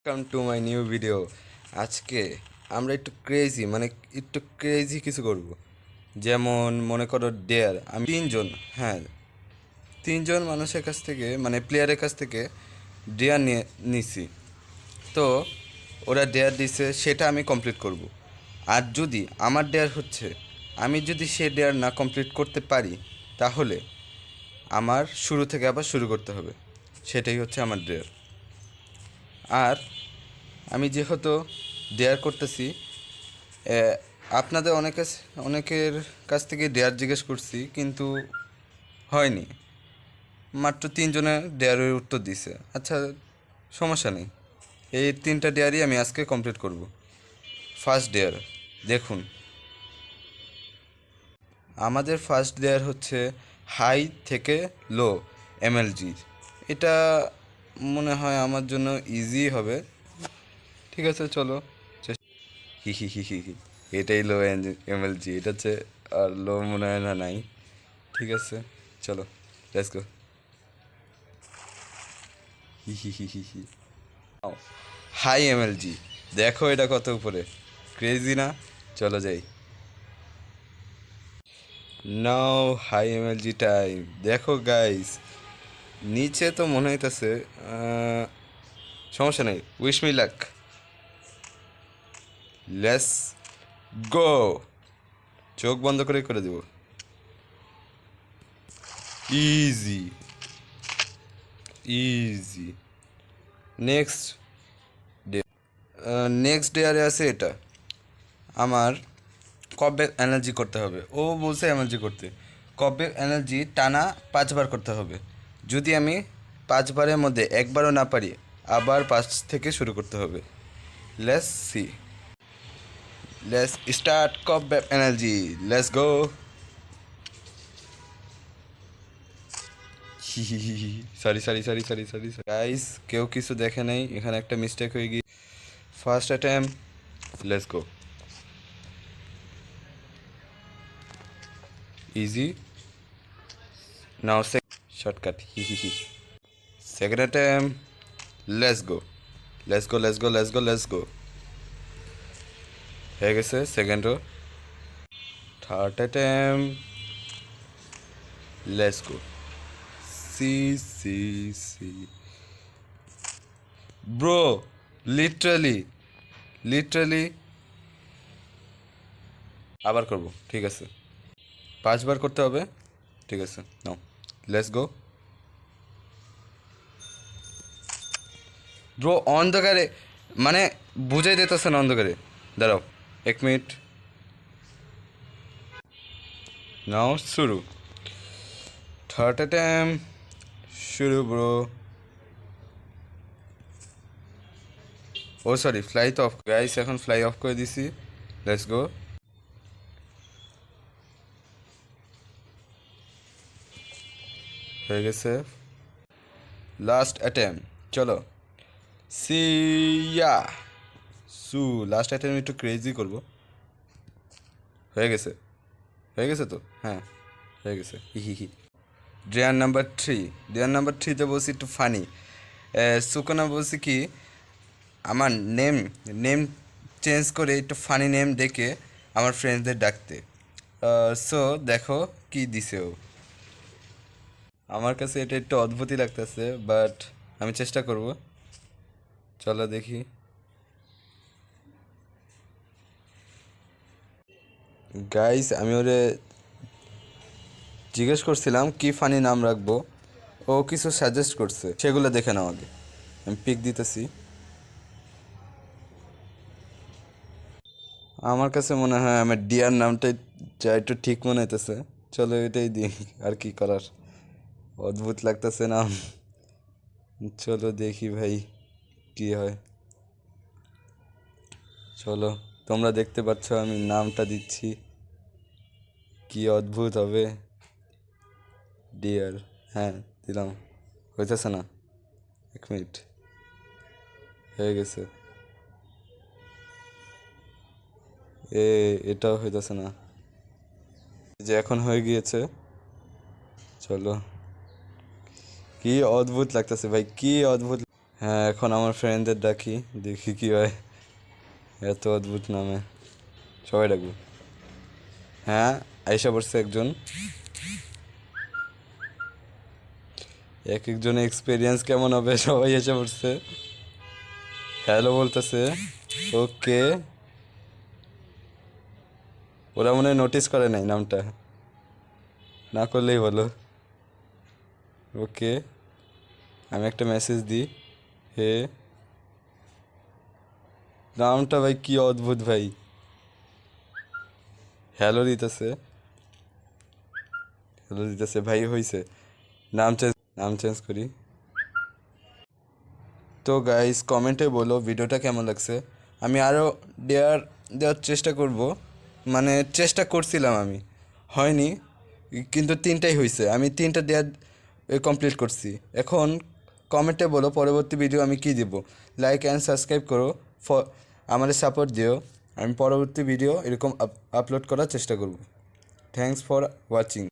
Welcome to my new video. আজকে আমরা একটু ক্রেজি কিছু করব। যেমন মনে করো ডেয়ার, আমি তিনজন, হ্যাঁ, তিনজন মানুষের কাছ থেকে মানে প্লেয়ারের কাছ থেকে ডেয়ার নিছি। তো ওরা ডেয়ার দিছে, সেটা আমি কমপ্লিট করব। আর যদি আমার ডেয়ার হচ্ছে, আমি যদি সে ডেয়ার না কমপ্লিট করতে পারি, তাহলে আমার শুরু থেকে আবার শুরু করতে হবে। সেটাই হচ্ছে আমার ডেয়ার। আর আমি যেহেতু ডেয়ার করতেছি, এ, আপনাদের অনেকের কাছ থেকে ডেয়ার জিজ্ঞেস করছি, কিন্তু হয়নি। মাত্র তিনজনে ডেয়ারের উত্তর দিছে। আচ্ছা, সমস্যা নেই, এই তিনটা ডেয়ারই আমি আজকে কমপ্লিট করব। ফার্স্ট ডেয়ার দেখুন, আমাদের ফার্স্ট ডেয়ার হচ্ছে হাই থেকে লো এমএলজি। এটা মনে হয় আমার জন্য ইজি হবে। ঠিক আছে, চলো। হি হি হি হি হি, এটাই লো এমএলজি, এটা হচ্ছে। আর লো মনে হয় না, নাই। ঠিক আছে, চলো, লেটস গো। হি হি হি হি হি। হাই এমএলজি, দেখো এটা কত উপরে, ক্রেজি না? চলো যাই। Now high MLG time. দেখো গাইস, নিচে তো মনে হইতেছে, সমস্যা নেই, wish me luck. Let's go. চোখ বন্ধ করে করে দেব। Easy, easy. Next day, next day আরে আছে এটা। আমার কবে এনার্জি করতে হবে, ও বলছে এনার্জি করতে। কবে এনার্জি টানা 5 বার করতে হবে। যদি আমি 5 বারের মধ্যে একবারও না পারি, আবার 5 থেকে শুরু করতে হবে। লেটস সি, লেটস স্টার্ট কবে energy, let's go. Sorry sorry sorry sorry sorry guys, কেউ কিছু দেখে নাই, এখানে একটা মিস্টেক হয়ে গিয়ে। First attempt, let's go. Easy. Now shortcut, হি হি হি। Second attempt, let's go, let's go, let's go, let's go, let's go. হয়ে গেছে second row. Third attempt, let's go. See see see. Bro, literally, literally আবার করব, ঠিক আছে। 5 বার করতে হবে, ঠিক আছে, নাও, লেটস গো। ব্রো অন্ধকারে, মানে বুঝাই দিতেছে না অন্ধকারে। দাঁড়াও 1 মিনিট। নাও শুরু। থার্ড অ্যাটেম্প, শুরু ব্রো। ও সরি, ফ্লাই তো অফ গাইস, এখন ফ্লাই অফ করে দিছি। Let's go. হয়ে গেছে। লাস্ট অ্যাটেম্প, চলো। সিয়া সু। লাস্ট অ্যাটেম্প একটু ক্রেজি করব। হয়ে গেছে, হয়ে গেছে তো, হ্যাঁ, হয়ে গেছে। হি হি হি। ড্রেয়ার নাম্বার 3, ড্রেয়ার নাম্বার 3তে বলছি একটু ফানি। সুকনা বলছি কি, আমার নেম নেম চেঞ্জ করে একটু ফানি নেম ডেকে আমার ফ্রেন্ডসদের ডাকতে। সো দেখো কি দিছে ও। আমার কাছে এটা একটু অদ্ভুতই লাগতেছে, বাট আমি চেষ্টা করব। চলো দেখি। গাইস, আমি ওরে জিজ্ঞেস করছিলাম কি ফানি নাম রাখবো, ও কিছু সাজেস্ট করছে, সেগুলো দেখে নাও আগে। আমি পিক দিতেছি। আমার কাছে মনে হয় আমার ডিয়ার নামটাই যা একটু ঠিক মনে হইতেছে। চলো এটাই দিই, আর কি করার। অদ্ভুত লাগতেছে নাম। চলো দেখি ভাই কি হয়। চলো, তোমরা দেখতে পাচ্ছ আমি নামটা দিচ্ছি, কি অদ্ভুত হবে। ডিয়ার, হ্যাঁ, দিলাম। হইতেছে না, 1 মিনিট। হয়ে গেছে। এটাও হইতেছে না, যে এখন হয়ে গিয়েছে। চলো, কি অদ্ভুত লাগতেছে ভাই, কি অদ্ভুত। হ্যাঁ, এখন আমার ফ্রেন্ডদের ডাকি, দেখি কি হয়। এত অদ্ভুত নামে সবাই ডাকবো। হ্যাঁ, আইসা পড়ছে একজন। এক একজনের এক্সপিরিয়েন্স কেমন হবে, সবাই এসে পড়ছে। হ্যালো বলতেছে। ওকে, ওরা মনে হয় নোটিস করে নাই নামটা, না করলেই বলো। ওকে, আমি একটা মেসেজ দিই। হে, নামটা ভাই কি অদ্ভুত ভাই। হ্যালো দিতেছে, হ্যালো দিতেছে ভাই, হয়েছে। নাম চেঞ্জ করি। তো গাইস কমেন্টে বলো ভিডিওটা কেমন লাগছে। আমি আরও ডেয়ার দেওয়ার চেষ্টা করব, মানে চেষ্টা করছিলাম আমি, হয়নি, কিন্তু তিনটাই হয়েছে, আমি তিনটা ডেয়ার কমপ্লিট করছি। এখন কমেন্টে বলো পরবর্তী ভিডিও আমি কি দেব। লাইক অ্যান্ড সাবস্ক্রাইব করো, আমাদের সাপোর্ট দিও। আমি পরবর্তী ভিডিও এরকম আপলোড করার চেষ্টা করব। Thanks for watching.